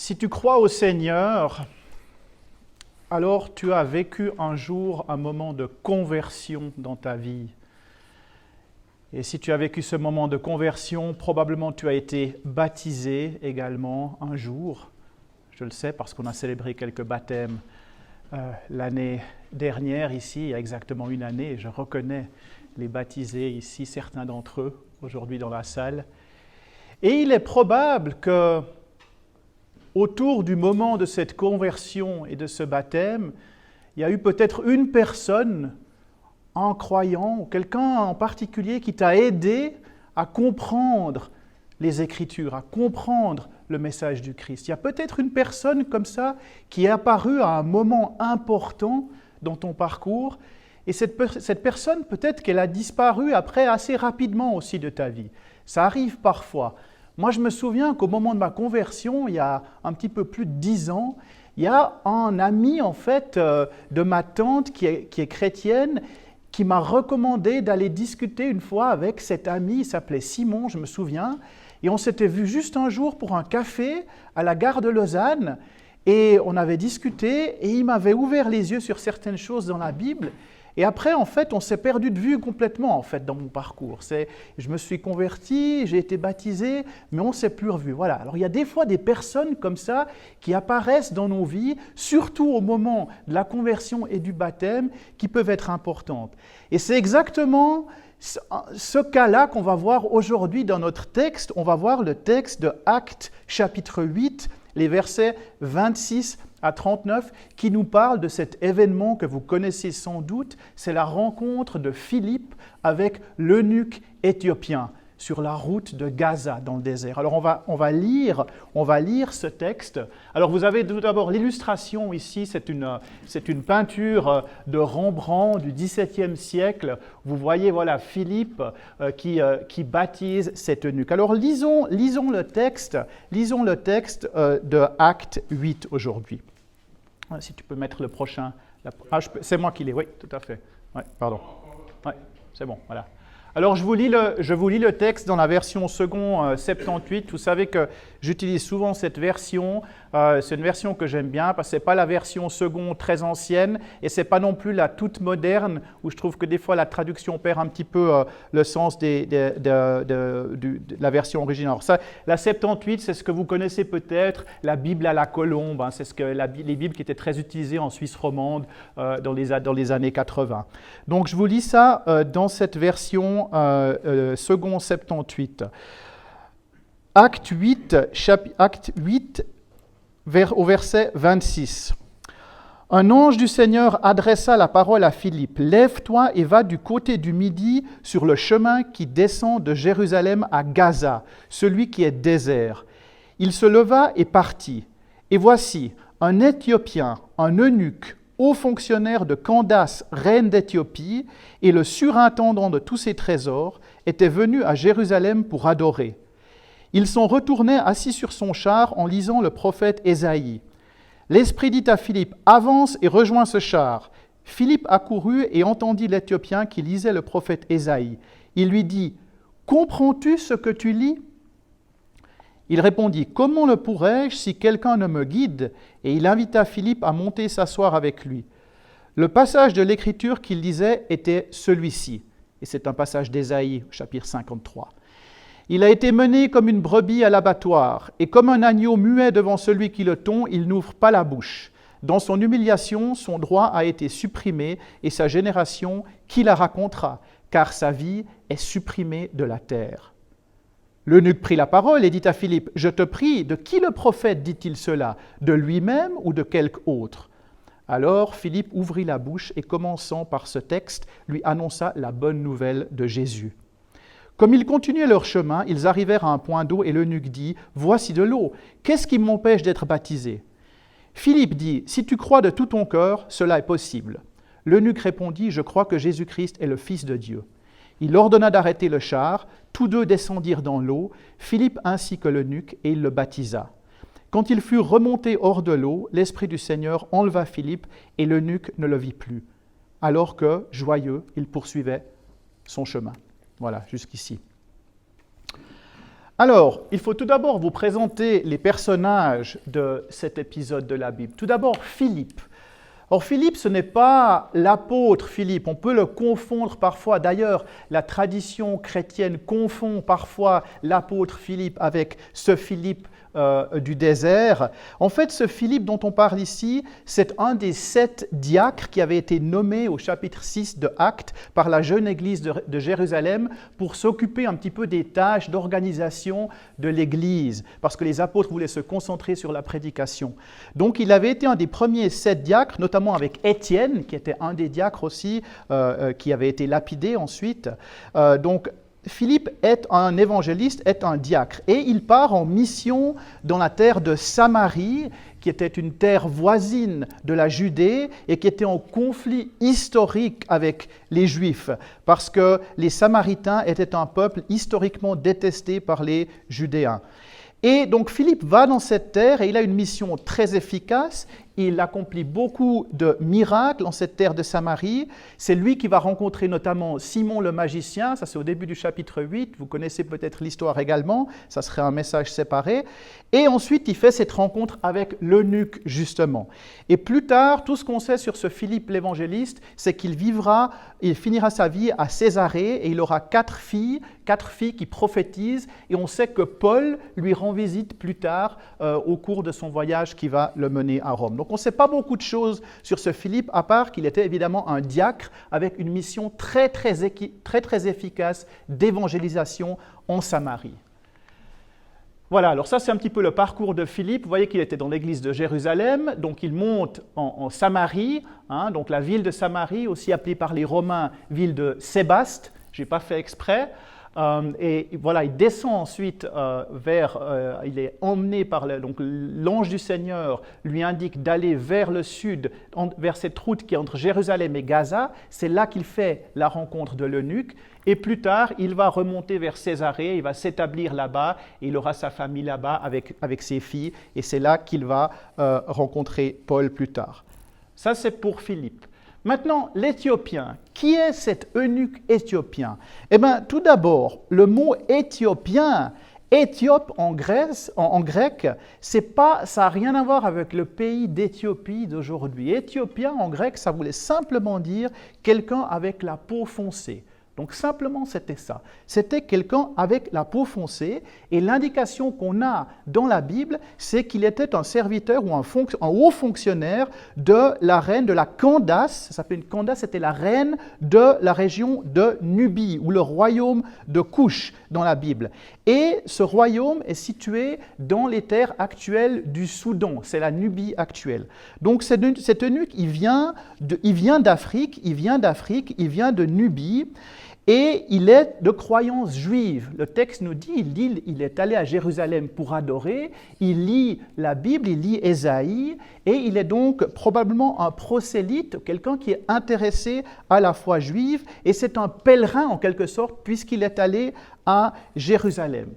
Si tu crois au Seigneur, alors tu as vécu un jour un moment de conversion dans ta vie. Et si tu as vécu ce moment de conversion, probablement tu as été baptisé également un jour. Je le sais parce qu'on a célébré quelques baptêmes l'année dernière ici, il y a exactement une année. Et je reconnais les baptisés ici, certains d'entre eux, aujourd'hui dans la salle. Et il est probable que autour du moment de cette conversion et de ce baptême, il y a eu peut-être une personne, un croyant ou quelqu'un en particulier qui t'a aidé à comprendre les Écritures, à comprendre le message du Christ. Il y a peut-être une personne comme ça qui est apparue à un moment important dans ton parcours et cette personne, peut-être qu'elle a disparu après assez rapidement aussi de ta vie. Ça arrive parfois. Moi, je me souviens qu'au moment de ma conversion, il y a un petit peu plus de 10 ans, il y a un ami en fait de ma tante qui est chrétienne qui m'a recommandé d'aller discuter une fois avec cet ami, il s'appelait Simon, je me souviens, et on s'était vu juste un jour pour un café à la gare de Lausanne, et on avait discuté, et il m'avait ouvert les yeux sur certaines choses dans la Bible. Et après, en fait, on s'est perdu de vue complètement, en fait, dans mon parcours. Je me suis converti, j'ai été baptisé, mais on ne s'est plus revu. Voilà. Alors, il y a des fois des personnes comme ça qui apparaissent dans nos vies, surtout au moment de la conversion et du baptême, qui peuvent être importantes. Et c'est exactement ce cas-là qu'on va voir aujourd'hui dans notre texte. On va voir le texte de Actes, chapitre 8, les versets 26 à 39, qui nous parle de cet événement que vous connaissez sans doute, c'est la rencontre de Philippe avec l'eunuque éthiopien sur la route de Gaza dans le désert. Alors on va lire ce texte. Alors vous avez tout d'abord l'illustration ici, c'est une peinture de Rembrandt du XVIIe siècle. Vous voyez voilà Philippe qui baptise cet eunuque. Alors lisons le texte de Actes 8 aujourd'hui. Si tu peux mettre le prochain. C'est moi qui l'ai, oui, tout à fait. Ouais, pardon. Ouais, c'est bon, voilà. Alors, je vous lis le texte dans la version second 78. Vous savez que j'utilise souvent cette version. C'est une version que j'aime bien parce que ce n'est pas la version second très ancienne et ce n'est pas non plus la toute moderne où je trouve que des fois la traduction perd un petit peu le sens de la version originale. Alors ça, la 78, c'est ce que vous connaissez peut-être, la Bible à la colombe. Hein, c'est les Bibles qui étaient très utilisées en Suisse romande dans les années 80. Donc, je vous lis ça dans cette version second 78. Acte 8, au verset 26. Un ange du Seigneur adressa la parole à Philippe. « Lève-toi et va du côté du midi sur le chemin qui descend de Jérusalem à Gaza, celui qui est désert. » Il se leva et partit. Et voici, un Éthiopien, un eunuque, haut fonctionnaire de Candace, reine d'Éthiopie, et le surintendant de tous ses trésors, étaient venus à Jérusalem pour adorer. Ils sont retournés assis sur son char en lisant le prophète Ésaïe. L'Esprit dit à Philippe, « Avance et rejoins ce char. » Philippe accourut et entendit l'Éthiopien qui lisait le prophète Ésaïe. Il lui dit, « Comprends-tu ce que tu lis ?» Il répondit, « Comment le pourrais-je si quelqu'un ne me guide ?» Et il invita Philippe à monter s'asseoir avec lui. Le passage de l'Écriture qu'il lisait était celui-ci. Et c'est un passage d'Ésaïe, chapitre 53. « Il a été mené comme une brebis à l'abattoir, et comme un agneau muet devant celui qui le tond, il n'ouvre pas la bouche. Dans son humiliation, son droit a été supprimé, et sa génération, qui la racontera, car sa vie est supprimée de la terre. » L'eunuque prit la parole et dit à Philippe, « Je te prie, de qui le prophète dit-il cela? De lui-même ou de quelque autre ?» Alors Philippe ouvrit la bouche et commençant par ce texte, lui annonça la bonne nouvelle de Jésus. Comme ils continuaient leur chemin, ils arrivèrent à un point d'eau et l'eunuque dit, « Voici de l'eau, qu'est-ce qui m'empêche d'être baptisé ?» Philippe dit, « Si tu crois de tout ton cœur, cela est possible. » L'eunuque répondit, « Je crois que Jésus-Christ est le Fils de Dieu. » Il ordonna d'arrêter le char, tous deux descendirent dans l'eau, Philippe ainsi que l'eunuque, et il le baptisa. Quand ils furent remontés hors de l'eau, l'Esprit du Seigneur enleva Philippe, et l'eunuque ne le vit plus, alors que, joyeux, il poursuivait son chemin. Voilà, jusqu'ici. Alors, il faut tout d'abord vous présenter les personnages de cet épisode de la Bible. Tout d'abord, Philippe. Or, Philippe, ce n'est pas l'apôtre Philippe, on peut le confondre parfois. D'ailleurs, la tradition chrétienne confond parfois l'apôtre Philippe avec ce Philippe du désert. En fait, ce Philippe dont on parle ici, c'est un des 7 diacres qui avait été nommé au chapitre 6 de Actes par la jeune église de Jérusalem pour s'occuper un petit peu des tâches d'organisation de l'église, parce que les apôtres voulaient se concentrer sur la prédication. Donc, il avait été un des premiers 7 diacres, notamment avec Étienne, qui était un des diacres aussi, qui avait été lapidé ensuite. Donc, Philippe est un évangéliste, est un diacre, et il part en mission dans la terre de Samarie, qui était une terre voisine de la Judée et qui était en conflit historique avec les Juifs, parce que les Samaritains étaient un peuple historiquement détesté par les Judéens. Et donc Philippe va dans cette terre et il a une mission très efficace. Il accomplit beaucoup de miracles en cette terre de Samarie. C'est lui qui va rencontrer notamment Simon le magicien, ça c'est au début du chapitre 8, vous connaissez peut-être l'histoire également, ça serait un message séparé. Et ensuite il fait cette rencontre avec l'eunuque justement. Et plus tard, tout ce qu'on sait sur ce Philippe l'évangéliste, c'est qu'il finira sa vie à Césarée et il aura 4 filles qui prophétisent, et on sait que Paul lui rend visite plus tard au cours de son voyage qui va le mener à Rome. Donc on ne sait pas beaucoup de choses sur ce Philippe, à part qu'il était évidemment un diacre avec une mission très efficace d'évangélisation en Samarie. Voilà, alors ça c'est un petit peu le parcours de Philippe. Vous voyez qu'il était dans l'église de Jérusalem, donc il monte en Samarie, donc la ville de Samarie, aussi appelée par les Romains ville de Sébaste, je n'ai pas fait exprès. Et voilà, il descend ensuite il est emmené par donc l'ange du Seigneur lui indique d'aller vers le sud, vers cette route qui est entre Jérusalem et Gaza. C'est là qu'il fait la rencontre de l'eunuque. Et plus tard, il va remonter vers Césarée, il va s'établir là-bas, et il aura sa famille là-bas avec ses filles. Et c'est là qu'il va rencontrer Paul plus tard. Ça, c'est pour Philippe. Maintenant, l'Éthiopien. Qui est cet eunuque éthiopien? Eh bien, tout d'abord, le mot éthiopien, Éthiope en grec, ça n'a rien à voir avec le pays d'Éthiopie d'aujourd'hui. Éthiopien en grec, ça voulait simplement dire quelqu'un avec la peau foncée. Donc simplement, c'était ça. C'était quelqu'un avec la peau foncée, et l'indication qu'on a dans la Bible, c'est qu'il était un serviteur ou un haut fonctionnaire de la reine de la Candace. Ça s'appelait une Candace, c'était la reine de la région de Nubie, ou le royaume de Couche dans la Bible. Et ce royaume est situé dans les terres actuelles du Soudan, c'est la Nubie actuelle. Donc cet eunuque, il vient d'Afrique, il vient de Nubie, et il est de croyance juive. Le texte nous dit, il est allé à Jérusalem pour adorer, il lit la Bible, il lit Ésaïe, et il est donc probablement un prosélyte, quelqu'un qui est intéressé à la foi juive, et c'est un pèlerin en quelque sorte, puisqu'il est allé à Jérusalem.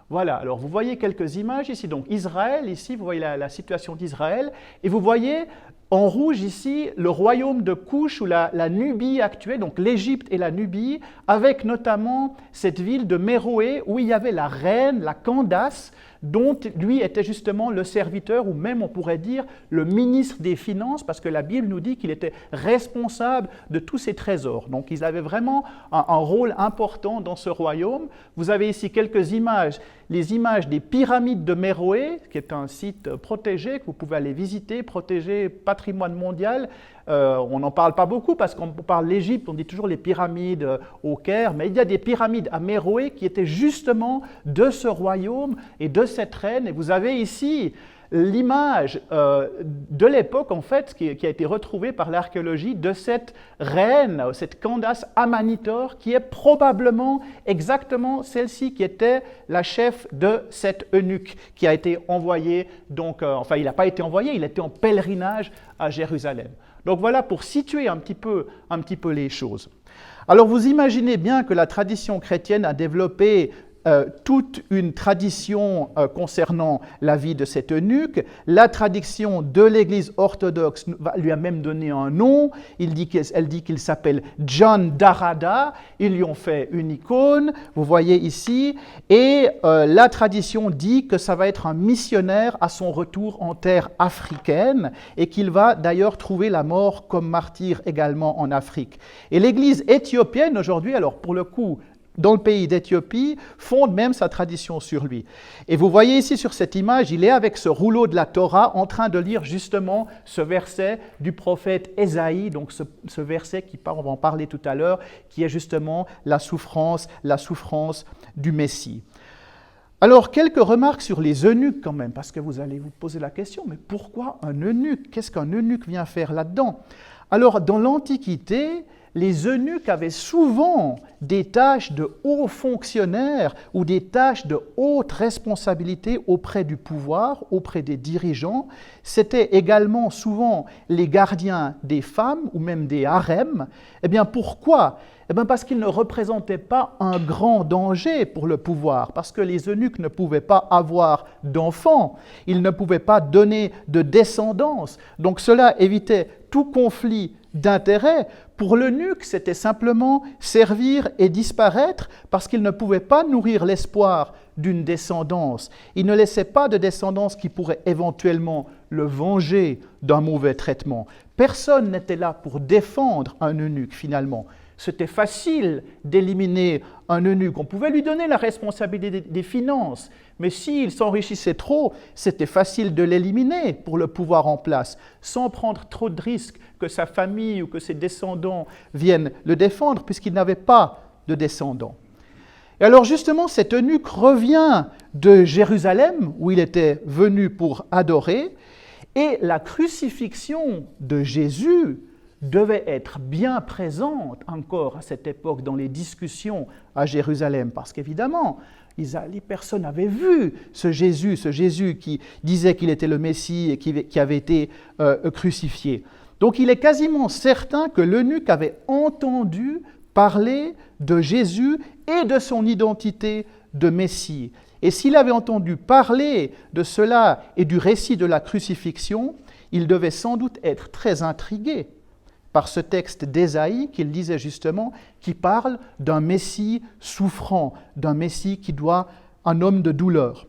Voilà, alors vous voyez quelques images ici, donc Israël, ici vous voyez la situation d'Israël, et vous voyez en rouge ici le royaume de Couche ou la Nubie actuelle, donc l'Égypte et la Nubie, avec notamment cette ville de Méroé où il y avait la reine, la Candace, dont lui était justement le serviteur, ou même on pourrait dire le ministre des Finances, parce que la Bible nous dit qu'il était responsable de tous ces trésors. Donc ils avaient vraiment un rôle important dans ce royaume. Vous avez ici quelques images, les images des pyramides de Méroé, qui est un site protégé, que vous pouvez aller visiter, protégé patrimoine mondial. On n'en parle pas beaucoup parce qu'on parle de l'Égypte, on dit toujours les pyramides au Caire, mais il y a des pyramides à Méroé qui étaient justement de ce royaume et de cette reine. Et vous avez ici l'image de l'époque, en fait, qui a été retrouvée par l'archéologie de cette reine, cette Candace Amanitor, qui est probablement exactement celle-ci qui était la chef de cet eunuque qui a été envoyé, donc, enfin il n'a pas été envoyé, il était en pèlerinage à Jérusalem. Donc voilà pour situer un petit peu les choses. Alors vous imaginez bien que la tradition chrétienne a développé toute une tradition concernant la vie de cet eunuque. La tradition de l'Église orthodoxe lui a même donné un nom. Elle dit qu'il s'appelle John Darada. Ils lui ont fait une icône, vous voyez ici. Et la tradition dit que ça va être un missionnaire à son retour en terre africaine et qu'il va d'ailleurs trouver la mort comme martyr également en Afrique. Et l'Église éthiopienne aujourd'hui, alors pour le coup, dans le pays d'Éthiopie, fonde même sa tradition sur lui. Et vous voyez ici sur cette image, il est avec ce rouleau de la Torah en train de lire justement ce verset du prophète Ésaïe, donc ce verset on va en parler tout à l'heure, qui est justement la souffrance du Messie. Alors, quelques remarques sur les eunuques quand même, parce que vous allez vous poser la question, mais pourquoi un eunuque? Qu'est-ce qu'un eunuque vient faire là-dedans? Alors, dans l'Antiquité, les eunuques avaient souvent des tâches de hauts fonctionnaires ou des tâches de haute responsabilité auprès du pouvoir, auprès des dirigeants. C'était également souvent les gardiens des femmes ou même des harems. Eh bien, pourquoi ? Eh bien, parce qu'ils ne représentaient pas un grand danger pour le pouvoir, parce que les eunuques ne pouvaient pas avoir d'enfants, ils ne pouvaient pas donner de descendance. Donc cela évitait tout conflit d'intérêts. Pour l'eunuque, c'était simplement servir et disparaître parce qu'il ne pouvait pas nourrir l'espoir d'une descendance. Il ne laissait pas de descendance qui pourrait éventuellement le venger d'un mauvais traitement. Personne n'était là pour défendre un eunuque finalement. C'était facile d'éliminer un eunuque. On pouvait lui donner la responsabilité des finances, mais s'il s'enrichissait trop, c'était facile de l'éliminer pour le pouvoir en place, sans prendre trop de risques que sa famille ou que ses descendants viennent le défendre, puisqu'il n'avait pas de descendants. Et alors justement, cet eunuque revient de Jérusalem, où il était venu pour adorer, et la crucifixion de Jésus devait être bien présente encore à cette époque dans les discussions à Jérusalem, parce qu'évidemment, les personnes avaient vu ce Jésus qui disait qu'il était le Messie et qui avait été crucifié. Donc il est quasiment certain que l'eunuque avait entendu parler de Jésus et de son identité de Messie. Et s'il avait entendu parler de cela et du récit de la crucifixion, il devait sans doute être très intrigué par ce texte d'Ésaïe qu'il lisait justement, qui parle d'un Messie souffrant, d'un Messie qui doit un homme de douleur.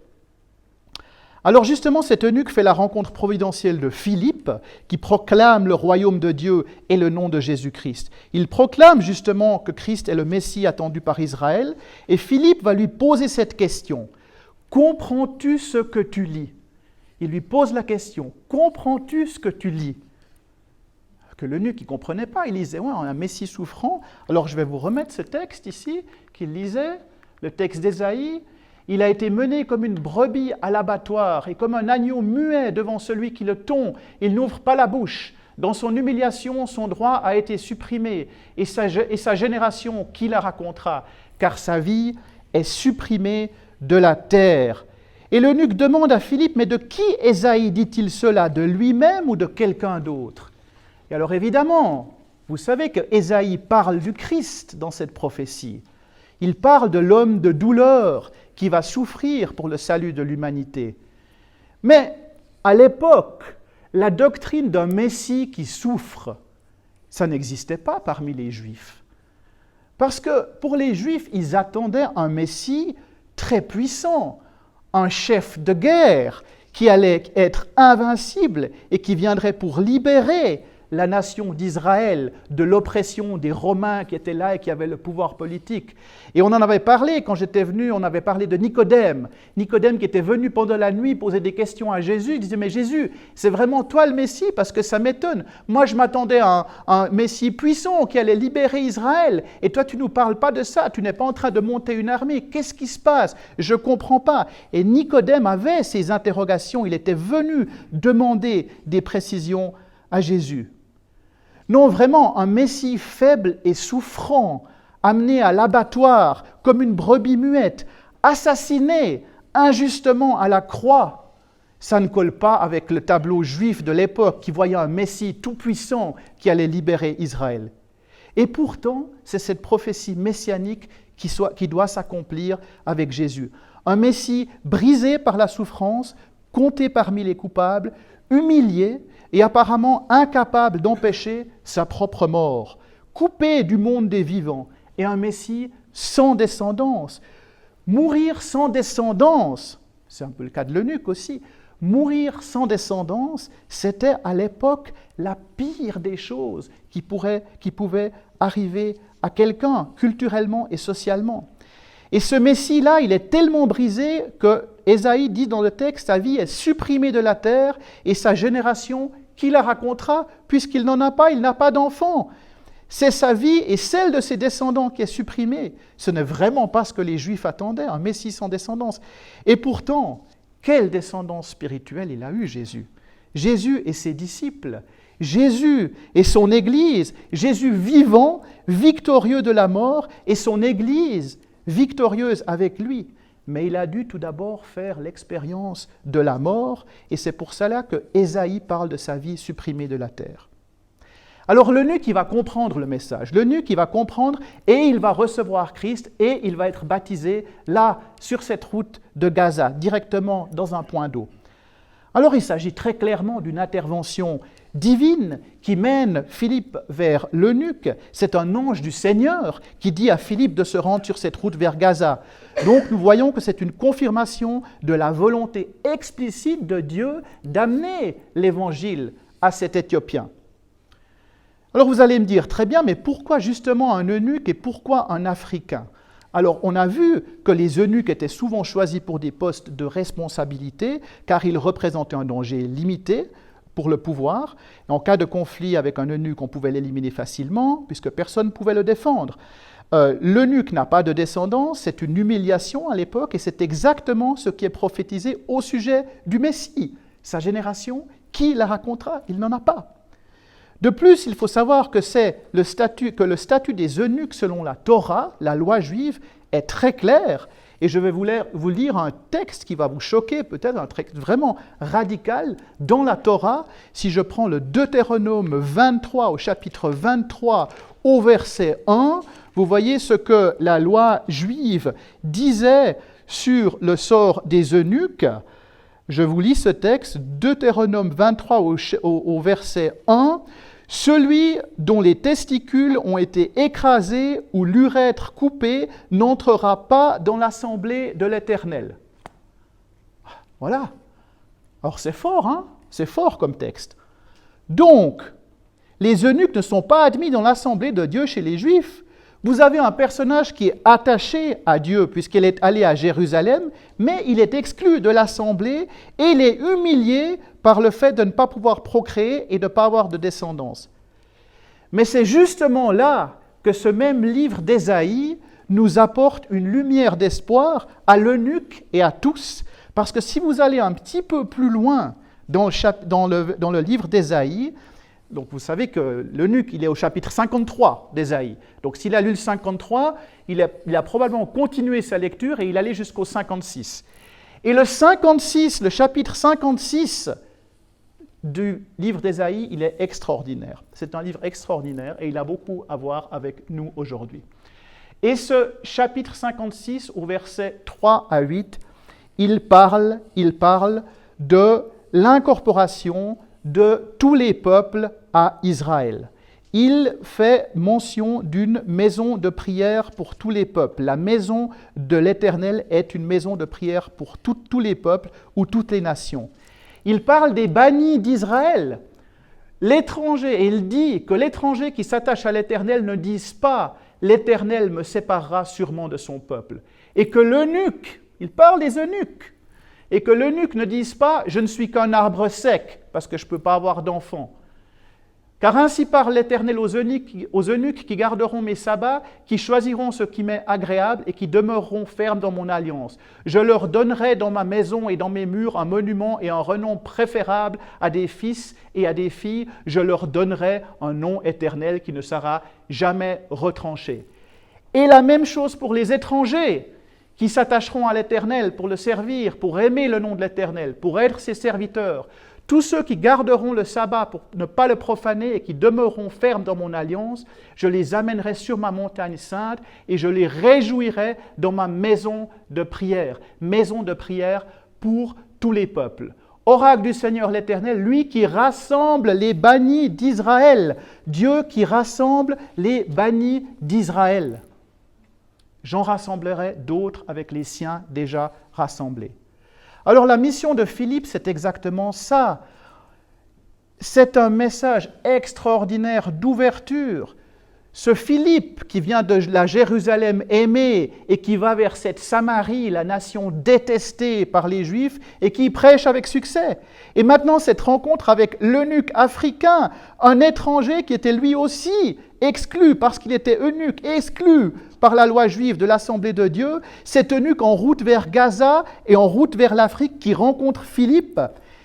Alors justement, cet eunuque fait la rencontre providentielle de Philippe, qui proclame le royaume de Dieu et le nom de Jésus-Christ. Il proclame justement que Christ est le Messie attendu par Israël, et Philippe va lui poser cette question. « Comprends-tu ce que tu lis ?» Il lui pose la question. « Comprends-tu ce que tu lis ?» Que l'eunuque ne comprenait pas, il disait, ouais, on a un Messie souffrant. Alors je vais vous remettre ce texte ici, qu'il lisait, le texte d'Ésaïe. Il a été mené comme une brebis à l'abattoir et comme un agneau muet devant celui qui le tond. Il n'ouvre pas la bouche. Dans son humiliation, son droit a été supprimé et sa génération, qui la racontera? Car sa vie est supprimée de la terre. Et l'eunuque demande à Philippe, mais de qui Ésaïe dit-il cela? De lui-même ou de quelqu'un d'autre? Et alors évidemment, vous savez que Ésaïe parle du Christ dans cette prophétie. Il parle de l'homme de douleur qui va souffrir pour le salut de l'humanité. Mais à l'époque, la doctrine d'un Messie qui souffre, ça n'existait pas parmi les Juifs. Parce que pour les Juifs, ils attendaient un Messie très puissant, un chef de guerre qui allait être invincible et qui viendrait pour libérer la nation d'Israël de l'oppression des Romains qui étaient là et qui avaient le pouvoir politique. Et on en avait parlé, quand j'étais venu, on avait parlé de Nicodème. Nicodème qui était venu pendant la nuit poser des questions à Jésus. Il disait, mais Jésus, c'est vraiment toi le Messie? Parce que ça m'étonne. Moi, je m'attendais à un Messie puissant qui allait libérer Israël. Et toi, tu ne nous parles pas de ça. Tu n'es pas en train de monter une armée. Qu'est-ce qui se passe? Je ne comprends pas. Et Nicodème avait ces interrogations. Il était venu demander des précisions à Jésus. Non, vraiment, un Messie faible et souffrant, amené à l'abattoir comme une brebis muette, assassiné injustement à la croix, ça ne colle pas avec le tableau juif de l'époque qui voyait un Messie tout-puissant qui allait libérer Israël. Et pourtant, c'est cette prophétie messianique qui doit s'accomplir avec Jésus. Un Messie brisé par la souffrance, compté parmi les coupables, humilié et apparemment incapable d'empêcher sa propre mort, coupé du monde des vivants, et un Messie sans descendance. Mourir sans descendance, c'est un peu le cas de l'eunuque aussi, mourir sans descendance, c'était à l'époque la pire des choses qui pouvaient arriver à quelqu'un, culturellement et socialement. Et ce Messie-là, il est tellement brisé que Ésaïe dit dans le texte, sa vie est supprimée de la terre et sa génération, qui la racontera, puisqu'il n'en a pas, il n'a pas d'enfant. C'est sa vie et celle de ses descendants qui est supprimée. Ce n'est vraiment pas ce que les Juifs attendaient, un Messie sans descendance. Et pourtant, quelle descendance spirituelle il a eu, Jésus? Jésus et ses disciples, Jésus et son Église, Jésus vivant, victorieux de la mort, et son Église victorieuse avec lui. Mais il a dû tout d'abord faire l'expérience de la mort, et c'est pour cela que Ésaïe parle de sa vie supprimée de la terre. Alors l'eunuque, il va comprendre le message. L'eunuque, il va comprendre et il va recevoir Christ et il va être baptisé là, sur cette route de Gaza, directement dans un point d'eau. Alors il s'agit très clairement d'une intervention divine qui mène Philippe vers l'eunuque. C'est un ange du Seigneur qui dit à Philippe de se rendre sur cette route vers Gaza. Donc nous voyons que c'est une confirmation de la volonté explicite de Dieu d'amener l'évangile à cet Éthiopien. Alors vous allez me dire, très bien, mais pourquoi justement un eunuque et pourquoi un Africain? Alors on a vu que les eunuques étaient souvent choisis pour des postes de responsabilité car ils représentaient un danger limité pour le pouvoir. En cas de conflit avec un eunuque, on pouvait l'éliminer facilement puisque personne ne pouvait le défendre. L'eunuque n'a pas de descendance, c'est une humiliation à l'époque et c'est exactement ce qui est prophétisé au sujet du Messie. Sa génération, qui la racontera? Il n'en a pas. De plus, il faut savoir que le statut des eunuques selon la Torah, la loi juive, est très clair. Et je vais vous lire un texte qui va vous choquer, peut-être un texte vraiment radical dans la Torah. Si je prends le Deutéronome 23 au chapitre 23 au verset 1, vous voyez ce que la loi juive disait sur le sort des eunuques. Je vous lis ce texte, Deutéronome 23 au verset 1. « Celui dont les testicules ont été écrasés ou l'urètre coupé n'entrera pas dans l'assemblée de l'Éternel. » Voilà. Alors c'est fort, hein? C'est fort comme texte. Donc, les eunuques ne sont pas admis dans l'assemblée de Dieu chez les Juifs. Vous avez un personnage qui est attaché à Dieu puisqu'il est allé à Jérusalem, mais il est exclu de l'assemblée et il est humilié par le fait de ne pas pouvoir procréer et de ne pas avoir de descendance. Mais c'est justement là que ce même livre d'Ésaïe nous apporte une lumière d'espoir à l'eunuque et à tous, parce que si vous allez un petit peu plus loin dans le livre d'Ésaïe, donc vous savez que l'eunuque, il est au chapitre 53 d'Ésaïe. Donc s'il a lu le 53, il a probablement continué sa lecture et il allait jusqu'au 56. Et le chapitre 56 du livre d'Ésaïe, il est extraordinaire. C'est un livre extraordinaire et il a beaucoup à voir avec nous aujourd'hui. Et ce chapitre 56, au verset 3 à 8, il parle de l'incorporation de tous les peuples à Israël. Il fait mention d'une maison de prière pour tous les peuples. La maison de l'Éternel est une maison de prière pour tous les peuples ou toutes les nations. Il parle des bannis d'Israël. L'étranger, et il dit que l'étranger qui s'attache à l'Éternel ne dise pas « l'Éternel me séparera sûrement de son peuple ». Et que l'eunuque, il parle des eunuques, et que l'eunuque ne dise pas « je ne suis qu'un arbre sec parce que je ne peux pas avoir d'enfant ». Car ainsi parle l'Éternel aux eunuques qui garderont mes sabbats, qui choisiront ce qui m'est agréable et qui demeureront fermes dans mon alliance. Je leur donnerai dans ma maison et dans mes murs un monument et un renom préférable à des fils et à des filles. Je leur donnerai un nom éternel qui ne sera jamais retranché. Et la même chose pour les étrangers qui s'attacheront à l'Éternel pour le servir, pour aimer le nom de l'Éternel, pour être ses serviteurs. Tous ceux qui garderont le sabbat pour ne pas le profaner et qui demeureront fermes dans mon alliance, je les amènerai sur ma montagne sainte et je les réjouirai dans ma maison de prière. Maison de prière pour tous les peuples. Oracle du Seigneur l'Éternel, lui qui rassemble les bannis d'Israël. Dieu qui rassemble les bannis d'Israël. J'en rassemblerai d'autres avec les siens déjà rassemblés. Alors la mission de Philippe, c'est exactement ça. C'est un message extraordinaire d'ouverture. Ce Philippe qui vient de la Jérusalem aimée et qui va vers cette Samarie, la nation détestée par les Juifs, et qui prêche avec succès. Et maintenant cette rencontre avec l'eunuque africain, un étranger qui était lui aussi exclu parce qu'il était eunuque, exclu par la loi juive de l'Assemblée de Dieu, cet eunuque en route vers Gaza et en route vers l'Afrique qui rencontre Philippe,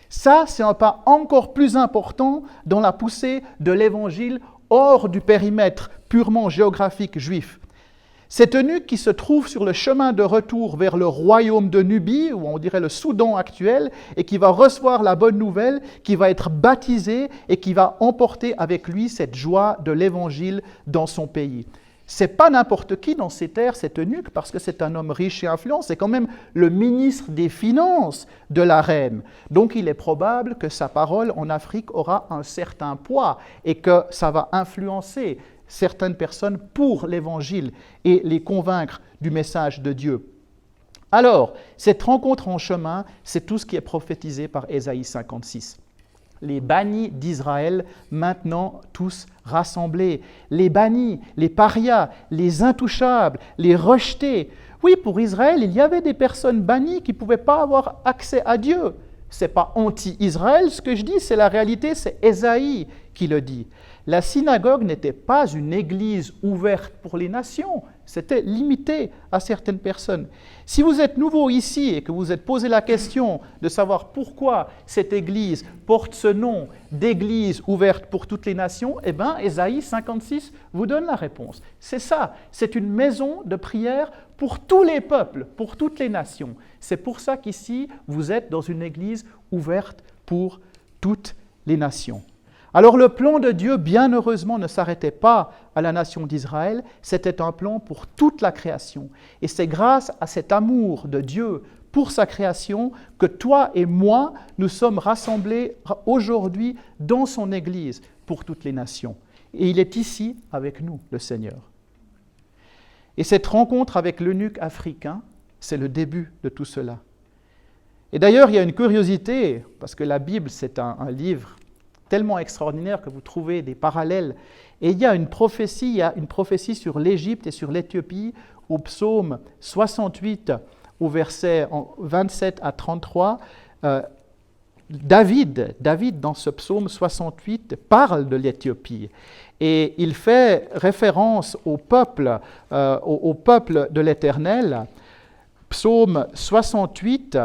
ça c'est un pas encore plus important dans la poussée de l'Évangile hors du périmètre purement géographique juif. Cet eunuque qui se trouve sur le chemin de retour vers le royaume de Nubie, ou on dirait le Soudan actuel, et qui va recevoir la bonne nouvelle, qui va être baptisé et qui va emporter avec lui cette joie de l'Évangile dans son pays. C'est pas n'importe qui dans ces terres, cet eunuque, parce que c'est un homme riche et influent, c'est quand même le ministre des Finances de la reine. Donc il est probable que sa parole en Afrique aura un certain poids et que ça va influencer certaines personnes pour l'Évangile et les convaincre du message de Dieu. Alors, cette rencontre en chemin, c'est tout ce qui est prophétisé par Ésaïe 56. Les bannis d'Israël, maintenant tous rassemblés. Les bannis, les parias, les intouchables, les rejetés. Oui, pour Israël, il y avait des personnes bannies qui ne pouvaient pas avoir accès à Dieu. Ce n'est pas anti-Israël ce que je dis, c'est la réalité, c'est Ésaïe qui le dit. La synagogue n'était pas une église ouverte pour les nations, c'était limité à certaines personnes. Si vous êtes nouveau ici et que vous vous êtes posé la question de savoir pourquoi cette église porte ce nom d'église ouverte pour toutes les nations, eh bien, Ésaïe 56 vous donne la réponse. C'est ça, c'est une maison de prière pour tous les peuples, pour toutes les nations. C'est pour ça qu'ici, vous êtes dans une église ouverte pour toutes les nations. Alors le plan de Dieu, bien heureusement, ne s'arrêtait pas à la nation d'Israël, c'était un plan pour toute la création. Et c'est grâce à cet amour de Dieu pour sa création que toi et moi, nous sommes rassemblés aujourd'hui dans son Église pour toutes les nations. Et il est ici avec nous, le Seigneur. Et cette rencontre avec l'eunuque africain, c'est le début de tout cela. Et d'ailleurs, il y a une curiosité, parce que la Bible, c'est un livre tellement extraordinaire que vous trouvez des parallèles. Et il y a une prophétie sur l'Égypte et sur l'Éthiopie au psaume 68, au verset 27 à 33. David, dans ce psaume 68, parle de l'Éthiopie. Et il fait référence au peuple de l'Éternel. Psaume 68,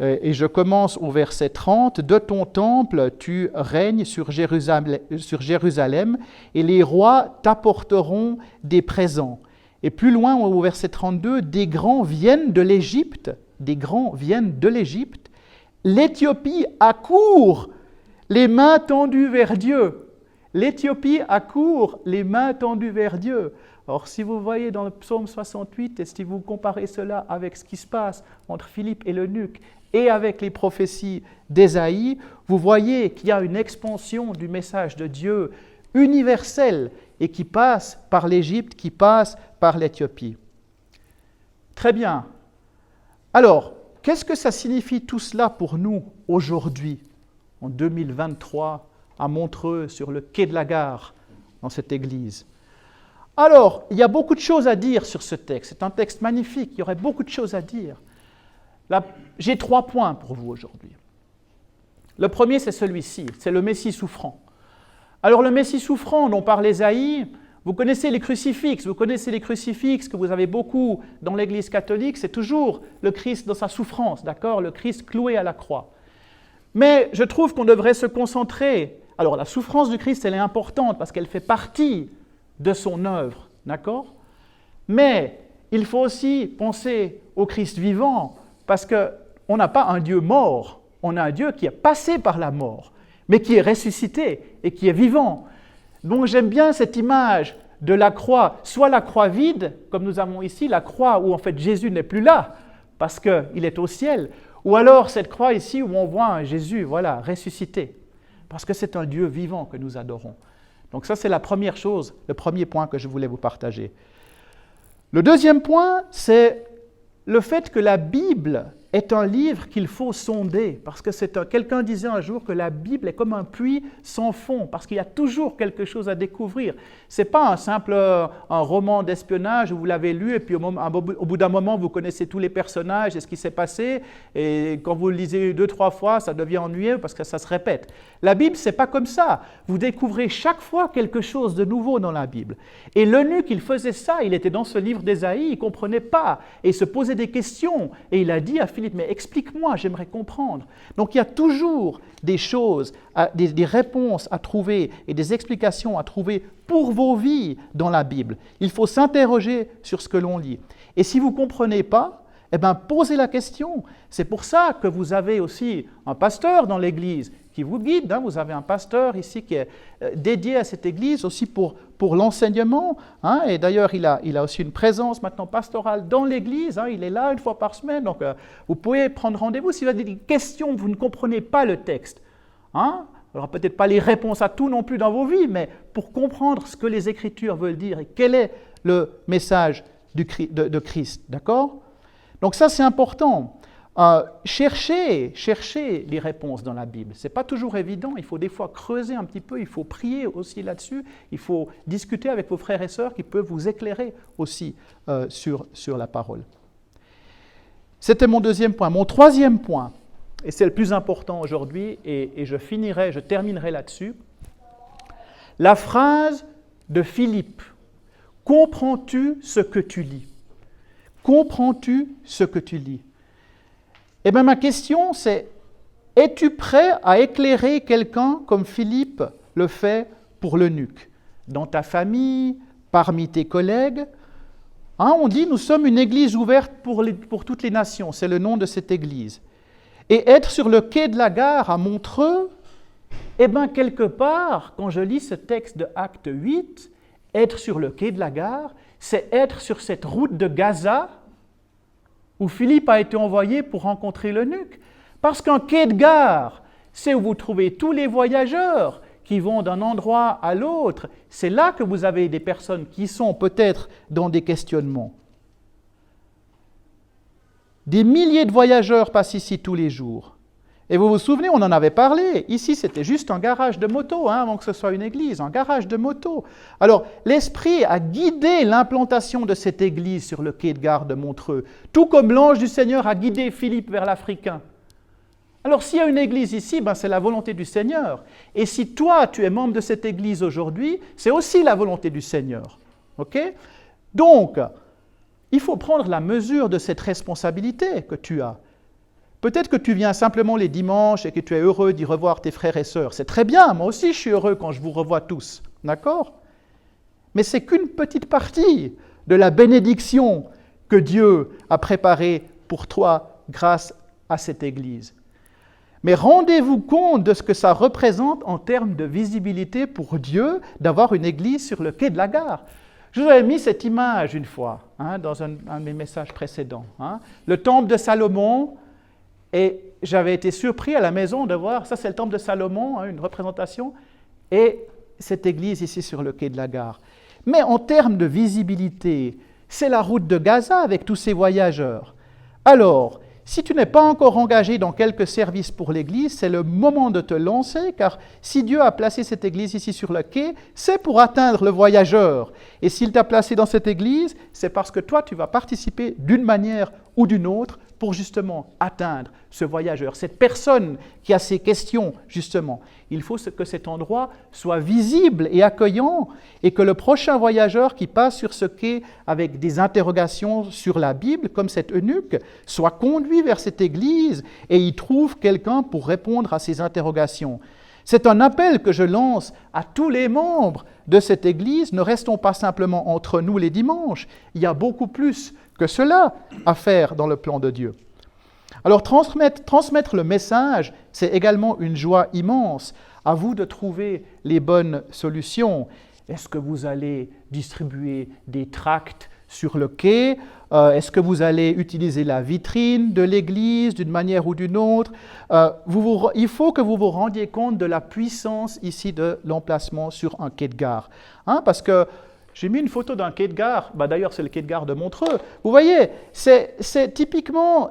et je commence au verset 30. « De ton temple, tu règnes sur Jérusalem, et les rois t'apporteront des présents. » Et plus loin, au verset 32, « Des grands viennent de l'Égypte, l'Éthiopie accourt, les mains tendues vers Dieu. » L'Éthiopie accourt, les mains tendues vers Dieu. Or, si vous voyez dans le psaume 68, et si vous comparez cela avec ce qui se passe entre Philippe et l'eunuque, et avec les prophéties d'Ésaïe, vous voyez qu'il y a une expansion du message de Dieu universel et qui passe par l'Égypte, qui passe par l'Éthiopie. Très bien. Alors, qu'est-ce que ça signifie tout cela pour nous aujourd'hui, en 2023, à Montreux, sur le quai de la gare, dans cette église? Alors, il y a beaucoup de choses à dire sur ce texte. C'est un texte magnifique, il y aurait beaucoup de choses à dire. Là, j'ai 3 points pour vous aujourd'hui. Le premier, c'est celui-ci, c'est le Messie souffrant. Alors le Messie souffrant dont parle Ésaïe, vous connaissez les crucifixes que vous avez beaucoup dans l'Église catholique, c'est toujours le Christ dans sa souffrance, d'accord? Le Christ cloué à la croix. Mais je trouve qu'on devrait se concentrer. Alors la souffrance du Christ, elle est importante parce qu'elle fait partie de son œuvre, d'accord? Mais il faut aussi penser au Christ vivant, parce qu'on n'a pas un Dieu mort, on a un Dieu qui est passé par la mort, mais qui est ressuscité et qui est vivant. Donc j'aime bien cette image de la croix, soit la croix vide, comme nous avons ici, la croix où en fait Jésus n'est plus là, parce qu'il est au ciel, ou alors cette croix ici où on voit un Jésus, voilà, ressuscité, parce que c'est un Dieu vivant que nous adorons. Donc ça, c'est la première chose, le premier point que je voulais vous partager. Le deuxième point, c'est le fait que la Bible est un livre qu'il faut sonder, parce que quelqu'un disait un jour que la Bible est comme un puits sans fond, parce qu'il y a toujours quelque chose à découvrir. Ce n'est pas un simple roman d'espionnage où vous l'avez lu et puis au bout d'un moment vous connaissez tous les personnages et ce qui s'est passé, et quand vous le lisez 2-3 fois, ça devient ennuyeux parce que ça se répète. La Bible, ce n'est pas comme ça. Vous découvrez chaque fois quelque chose de nouveau dans la Bible. Et l'eunuque, il faisait ça, il était dans ce livre d'Ésaïe, il ne comprenait pas, et il se posait des questions, et il a dit à Philippe, mais explique-moi, j'aimerais comprendre. Donc il y a toujours des choses, des réponses à trouver et des explications à trouver pour vos vies dans la Bible. Il faut s'interroger sur ce que l'on lit. Et si vous ne comprenez pas, eh bien, posez la question. C'est pour ça que vous avez aussi un pasteur dans l'Église qui vous guide. Vous avez un pasteur ici qui est dédié à cette Église aussi pour l'enseignement. Et d'ailleurs, il a aussi une présence maintenant pastorale dans l'Église. Il est là une fois par semaine. Donc, vous pouvez prendre rendez-vous. Si vous avez des questions, vous ne comprenez pas le texte. Alors, peut-être pas les réponses à tout non plus dans vos vies, mais pour comprendre ce que les Écritures veulent dire et quel est le message de Christ. D'accord ? Donc ça, c'est important. Cherchez les réponses dans la Bible. Ce n'est pas toujours évident, il faut des fois creuser un petit peu, il faut prier aussi là-dessus, il faut discuter avec vos frères et sœurs qui peuvent vous éclairer aussi sur la parole. C'était mon deuxième point. Mon troisième point, et c'est le plus important aujourd'hui, et je terminerai là-dessus, la phrase de Philippe, « Comprends-tu ce que tu lis ?» Comprends-tu ce que tu lis? Eh bien, ma question, c'est, es-tu prêt à éclairer quelqu'un comme Philippe le fait pour l'eunuque? Dans ta famille, parmi tes collègues? On dit, nous sommes une église ouverte pour toutes les nations, c'est le nom de cette église. Et être sur le quai de la gare à Montreux, eh bien, quelque part, quand je lis ce texte de Acte 8, être sur le quai de la gare, c'est être sur cette route de Gaza où Philippe a été envoyé pour rencontrer l'eunuque. Parce qu'un quai de gare, c'est où vous trouvez tous les voyageurs qui vont d'un endroit à l'autre. C'est là que vous avez des personnes qui sont peut-être dans des questionnements. Des milliers de voyageurs passent ici tous les jours. Et vous vous souvenez, on en avait parlé. Ici, c'était juste un garage de moto, avant que ce soit une église, un garage de moto. Alors, l'Esprit a guidé l'implantation de cette église sur le quai de gare de Montreux, tout comme l'ange du Seigneur a guidé Philippe vers l'Africain. Alors, s'il y a une église ici, c'est la volonté du Seigneur. Et si toi, tu es membre de cette église aujourd'hui, c'est aussi la volonté du Seigneur. OK? Donc, il faut prendre la mesure de cette responsabilité que tu as. Peut-être que tu viens simplement les dimanches et que tu es heureux d'y revoir tes frères et sœurs. C'est très bien, moi aussi je suis heureux quand je vous revois tous. D'accord? Mais c'est qu'une petite partie de la bénédiction que Dieu a préparée pour toi grâce à cette Église. Mais rendez-vous compte de ce que ça représente en termes de visibilité pour Dieu d'avoir une Église sur le quai de la gare. Je vous avais mis cette image une fois, dans un de mes messages précédents. Le temple de Salomon. Et j'avais été surpris à la maison de voir, ça c'est le temple de Salomon, une représentation, et cette église ici sur le quai de la gare. Mais en termes de visibilité, c'est la route de Gaza avec tous ces voyageurs. Alors, si tu n'es pas encore engagé dans quelques services pour l'église, c'est le moment de te lancer, car si Dieu a placé cette église ici sur le quai, c'est pour atteindre le voyageur. Et s'il t'a placé dans cette église, c'est parce que toi, tu vas participer d'une manière ou d'une autre pour justement atteindre ce voyageur, cette personne qui a ces questions, justement. Il faut que cet endroit soit visible et accueillant et que le prochain voyageur qui passe sur ce quai avec des interrogations sur la Bible, comme cet eunuque, soit conduit vers cette église et y trouve quelqu'un pour répondre à ces interrogations. C'est un appel que je lance à tous les membres de cette église. Ne restons pas simplement entre nous les dimanches. Il y a beaucoup plus que cela à faire dans le plan de Dieu. Alors transmettre le message, c'est également une joie immense. À vous de trouver les bonnes solutions. Est-ce que vous allez distribuer des tracts sur le quai? Est-ce que vous allez utiliser la vitrine de l'église d'une manière ou d'une autre? Il faut que vous vous rendiez compte de la puissance ici de l'emplacement sur un quai de gare. Parce que j'ai mis une photo d'un quai de gare, d'ailleurs c'est le quai de gare de Montreux. Vous voyez, c'est typiquement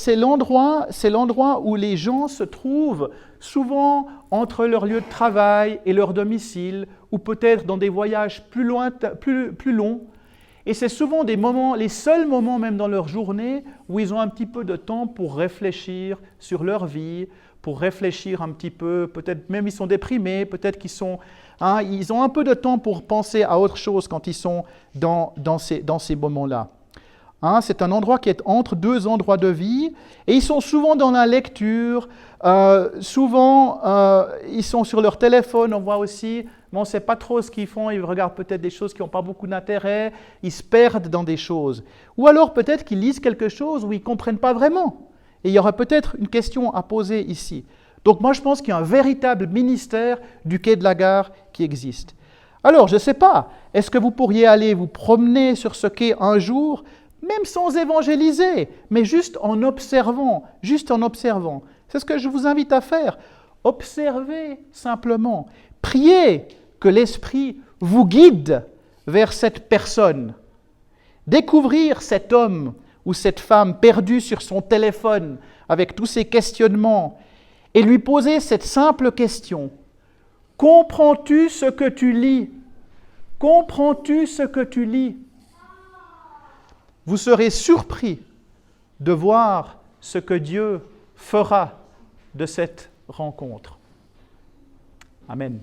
l'endroit où les gens se trouvent souvent entre leur lieu de travail et leur domicile, ou peut-être dans des voyages plus longs. Et c'est souvent des moments, les seuls moments même dans leur journée, où ils ont un petit peu de temps pour réfléchir sur leur vie, pour réfléchir un petit peu, peut-être même ils sont déprimés, peut-être qu'ils sont... ils ont un peu de temps pour penser à autre chose quand ils sont dans ces moments-là. C'est un endroit qui est entre deux endroits de vie, et ils sont souvent dans la lecture, souvent ils sont sur leur téléphone, on voit aussi, mais on ne sait pas trop ce qu'ils font, ils regardent peut-être des choses qui n'ont pas beaucoup d'intérêt, ils se perdent dans des choses. Ou alors peut-être qu'ils lisent quelque chose où ils ne comprennent pas vraiment. Et il y aura peut-être une question à poser ici. Donc moi je pense qu'il y a un véritable ministère du quai de la gare qui existe. Alors je ne sais pas, est-ce que vous pourriez aller vous promener sur ce quai un jour, même sans évangéliser, mais juste en observant. C'est ce que je vous invite à faire. Observez simplement. Priez que l'Esprit vous guide vers cette personne. Découvrir cet homme ou cette femme perdue sur son téléphone avec tous ses questionnements et lui poser cette simple question. Comprends-tu ce que tu lis? Comprends-tu ce que tu lis? Vous serez surpris de voir ce que Dieu fera de cette rencontre. Amen.